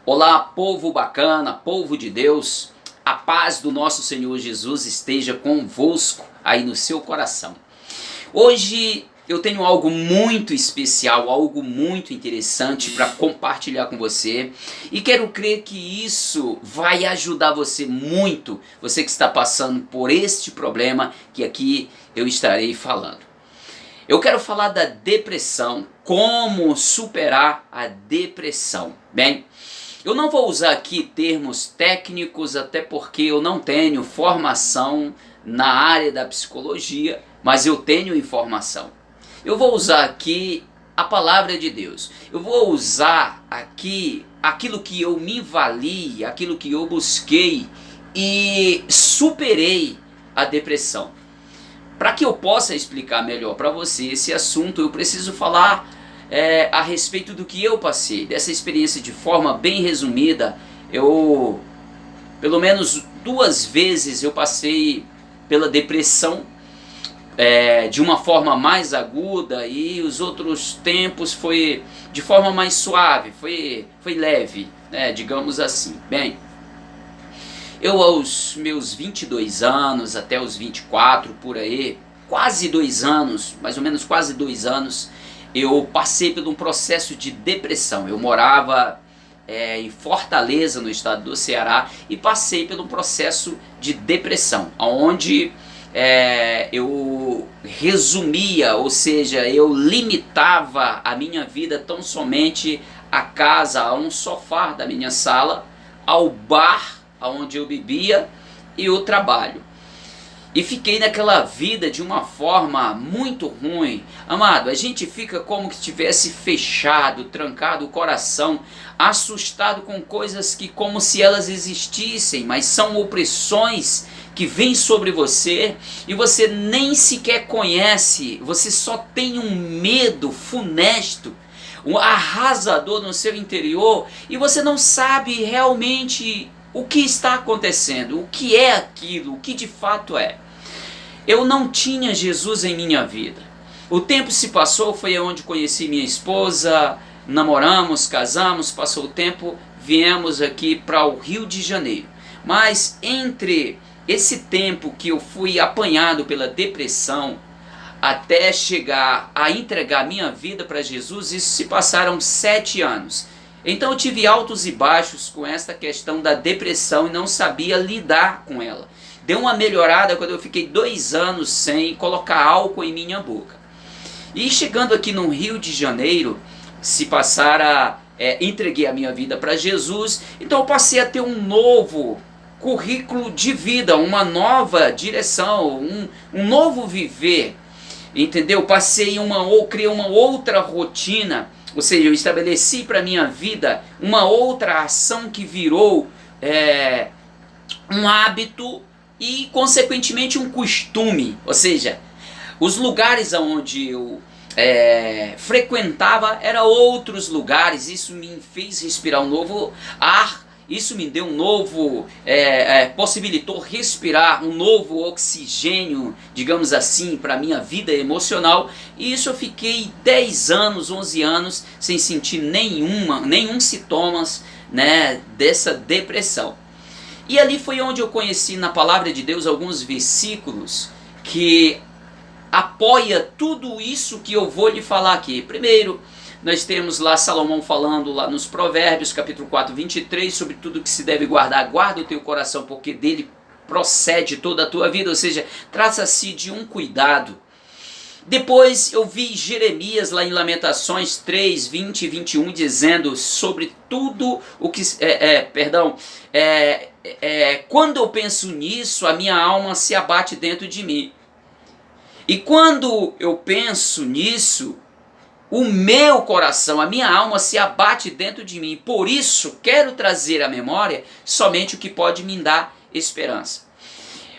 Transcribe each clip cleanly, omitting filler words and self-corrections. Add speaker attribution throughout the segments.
Speaker 1: Olá, povo bacana, povo de Deus, a paz do nosso Senhor Jesus esteja convosco aí no seu coração. Hoje eu tenho algo muito especial, algo muito interessante para compartilhar com você e quero crer que isso vai ajudar você muito, você que está passando por este problema que aqui eu estarei falando. Eu quero falar da depressão, como superar a depressão. Bem, eu não vou usar aqui termos técnicos, até porque eu não tenho formação na área da psicologia, mas eu tenho informação. Eu vou usar aqui a palavra de Deus. Eu vou usar aqui aquilo que eu me vali, aquilo que eu busquei e superei a depressão. Para que eu possa explicar melhor para você esse assunto, eu preciso falar a respeito do que eu passei, dessa experiência de forma bem resumida. Eu, pelo menos 2 vezes, eu passei pela depressão de uma forma mais aguda, e os outros tempos foi de forma mais suave, foi leve, né, digamos assim. Bem, eu aos meus 22 anos, até os 24, por aí, quase 2 anos, mais ou menos quase 2 anos, eu passei por um processo de depressão. Eu morava em Fortaleza, no estado do Ceará, e passei por um processo de depressão, onde eu resumia, ou seja, eu limitava a minha vida tão somente à casa, a um sofá da minha sala, ao bar onde eu bebia e o trabalho. E fiquei naquela vida de uma forma muito ruim. Amado, a gente fica como se tivesse fechado, trancado o coração, assustado com coisas que como se elas existissem, mas são opressões que vêm sobre você e você nem sequer conhece, você só tem um medo funesto, um arrasador no seu interior, e você não sabe realmente o que está acontecendo, o que é aquilo, o que de fato é. Eu não tinha Jesus em minha vida. O tempo se passou, foi onde conheci minha esposa, namoramos, casamos, passou o tempo, viemos aqui para o Rio de Janeiro. Mas entre esse tempo que eu fui apanhado pela depressão, até chegar a entregar minha vida para Jesus, isso se passaram 7 anos. Então eu tive altos e baixos com esta questão da depressão e não sabia lidar com ela. Deu uma melhorada quando eu fiquei 2 anos sem colocar álcool em minha boca. E chegando aqui no Rio de Janeiro, se passara, entreguei a minha vida para Jesus, então eu passei a ter um novo currículo de vida, uma nova direção, um novo viver, entendeu? Criei uma outra rotina, ou seja, eu estabeleci para minha vida uma outra ação que virou um hábito e consequentemente um costume. Ou seja, os lugares onde eu frequentava eram outros lugares. Isso me fez respirar um novo ar, isso me deu um novo, possibilitou respirar um novo oxigênio, digamos assim, para a minha vida emocional. E isso eu fiquei 10 anos, 11 anos sem sentir nenhum sintomas, né, dessa depressão. E ali foi onde eu conheci na palavra de Deus alguns versículos que apoia tudo isso que eu vou lhe falar aqui. Primeiro, nós temos lá Salomão falando lá nos Provérbios, capítulo 4, 23, sobre tudo que se deve guardar. Guarda o teu coração, porque dele procede toda a tua vida. Ou seja, trata-se de um cuidado. Depois eu vi Jeremias lá em Lamentações 3, 20 e 21, dizendo sobre tudo o que... quando eu penso nisso, a minha alma se abate dentro de mim. E quando eu penso nisso, o meu coração, a minha alma se abate dentro de mim. Por isso, quero trazer à memória somente o que pode me dar esperança.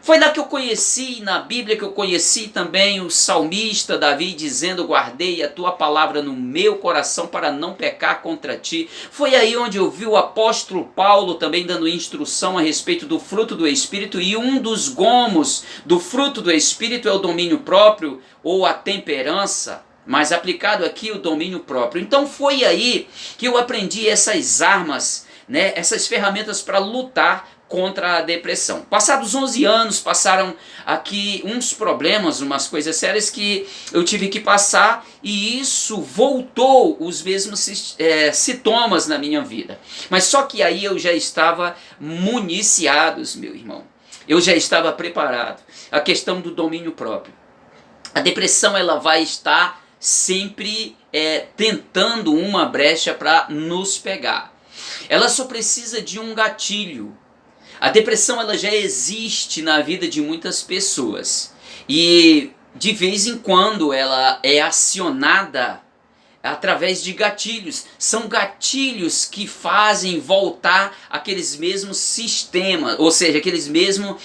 Speaker 1: Foi lá que eu conheci, na Bíblia, que eu conheci também o salmista Davi dizendo: guardei a tua palavra no meu coração para não pecar contra ti. Foi aí onde eu vi o apóstolo Paulo também dando instrução a respeito do fruto do Espírito, e um dos gomos do fruto do Espírito é o domínio próprio ou a temperança, mas aplicado aqui o domínio próprio. Então foi aí que eu aprendi essas armas né, essas ferramentas para lutar contra a depressão. Passados 11 anos, passaram aqui uns problemas, umas coisas sérias que eu tive que passar, e isso voltou os mesmos sintomas na minha vida. Mas só que aí eu já estava municiado, meu irmão. Eu já estava preparado. A questão do domínio próprio. A depressão, ela vai estar sempre tentando uma brecha para nos pegar. Ela só precisa de um gatilho. A depressão, ela já existe na vida de muitas pessoas. E de vez em quando ela é acionada através de gatilhos. São gatilhos que fazem voltar aqueles mesmos sistemas, ou seja, aqueles mesmos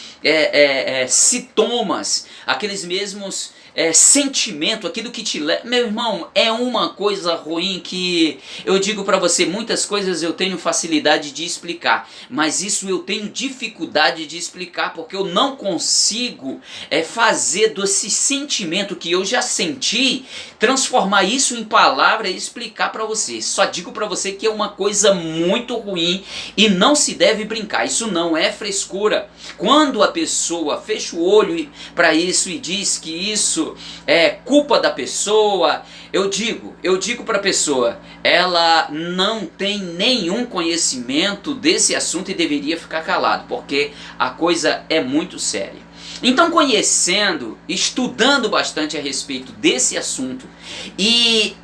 Speaker 1: sintomas, aqueles mesmos sentimento, aquilo que te leva. Meu irmão, é uma coisa ruim que eu digo para você, muitas coisas eu tenho facilidade de explicar, mas isso eu tenho dificuldade de explicar, porque eu não consigo fazer desse sentimento que eu já senti, transformar isso em palavra e explicar para você. Só digo para você que é uma coisa muito ruim e não se deve brincar. Isso não é frescura. Quando a pessoa fecha o olho para isso e diz que isso é culpa da pessoa, eu digo para a pessoa, ela não tem nenhum conhecimento desse assunto e deveria ficar calado, porque a coisa é muito séria. Então, conhecendo, estudando bastante a respeito desse assunto e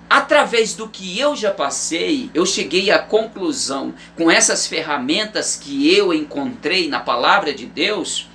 Speaker 1: através do que eu já passei, eu cheguei à conclusão, com essas ferramentas que eu encontrei na palavra de Deus,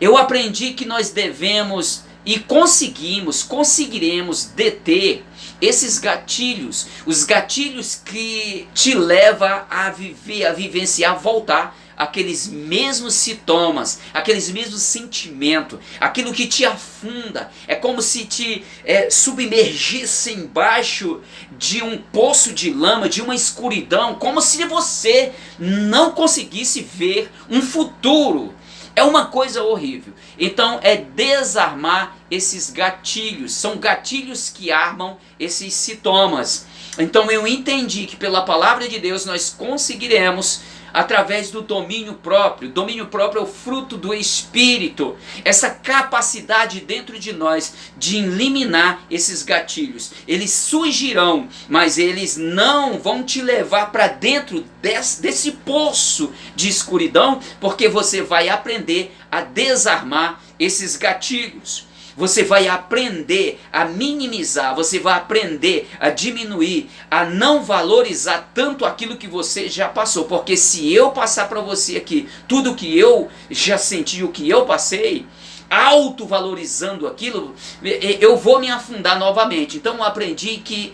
Speaker 1: eu aprendi que nós devemos e conseguiremos deter esses gatilhos, os gatilhos que te levam a viver, a vivenciar, a voltar aqueles mesmos sintomas, aqueles mesmos sentimentos, aquilo que te afunda. É como se te submergisse embaixo de um poço de lama, de uma escuridão, como se você não conseguisse ver um futuro. É uma coisa horrível. Então é desarmar esses gatilhos. São gatilhos que armam esses sintomas. Então eu entendi que pela palavra de Deus nós conseguiremos através do domínio próprio. Domínio próprio é o fruto do Espírito. Essa capacidade dentro de nós de eliminar esses gatilhos. Eles surgirão, mas eles não vão te levar para dentro desse poço de escuridão, porque você vai aprender a desarmar esses gatilhos. Você vai aprender a minimizar, você vai aprender a diminuir, a não valorizar tanto aquilo que você já passou. Porque se eu passar para você aqui tudo que eu já senti, o que eu passei, autovalorizando aquilo, eu vou me afundar novamente. Então eu aprendi que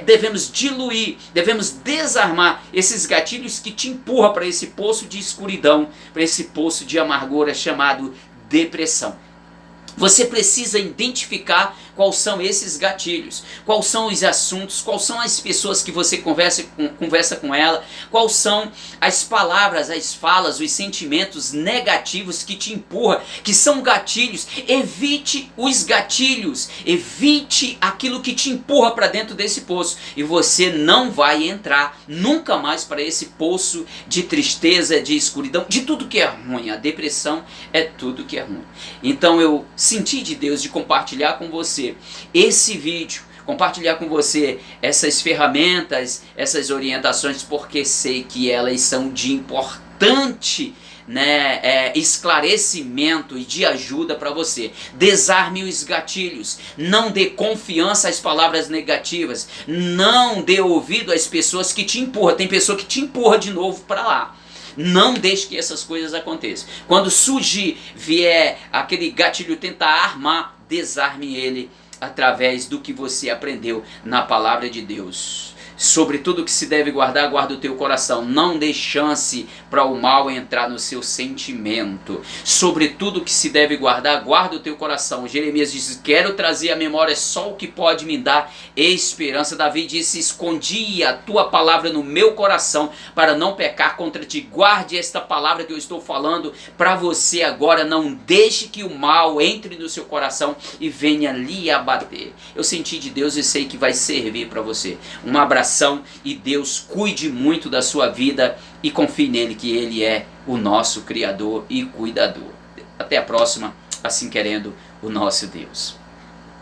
Speaker 1: devemos diluir, devemos desarmar esses gatilhos que te empurram para esse poço de escuridão, para esse poço de amargura chamado depressão. Você precisa identificar quais são esses gatilhos, quais são os assuntos, quais são as pessoas que você conversa com ela, quais são as palavras, as falas, os sentimentos negativos que te empurram, que são gatilhos. Evite os gatilhos, evite aquilo que te empurra para dentro desse poço e você não vai entrar nunca mais para esse poço de tristeza, de escuridão, de tudo que é ruim. A depressão é tudo que é ruim. Então eu senti de Deus de compartilhar com você esse vídeo, compartilhar com você essas ferramentas, essas orientações, porque sei que elas são de importante esclarecimento e de ajuda para você. Desarme os gatilhos, não dê confiança às palavras negativas, não dê ouvido às pessoas que te empurram. Tem pessoa que te empurra de novo para lá. Não deixe que essas coisas aconteçam. Quando vier aquele gatilho tentar armar, desarme ele através do que você aprendeu na palavra de Deus. Sobre tudo que se deve guardar, guarda o teu coração. Não dê chance para o mal entrar no seu sentimento. Sobre tudo que se deve guardar, guarda o teu coração. Jeremias diz, quero trazer à memória só o que pode me dar esperança. Davi disse, escondi a tua palavra no meu coração para não pecar contra ti. Guarde esta palavra que eu estou falando para você agora. Não deixe que o mal entre no seu coração e venha lhe abater. Eu senti de Deus e sei que vai servir para você. Um abraço. coração e Deus cuide muito da sua vida e confie nele que ele é o nosso Criador e cuidador. Até a próxima, assim querendo o nosso Deus.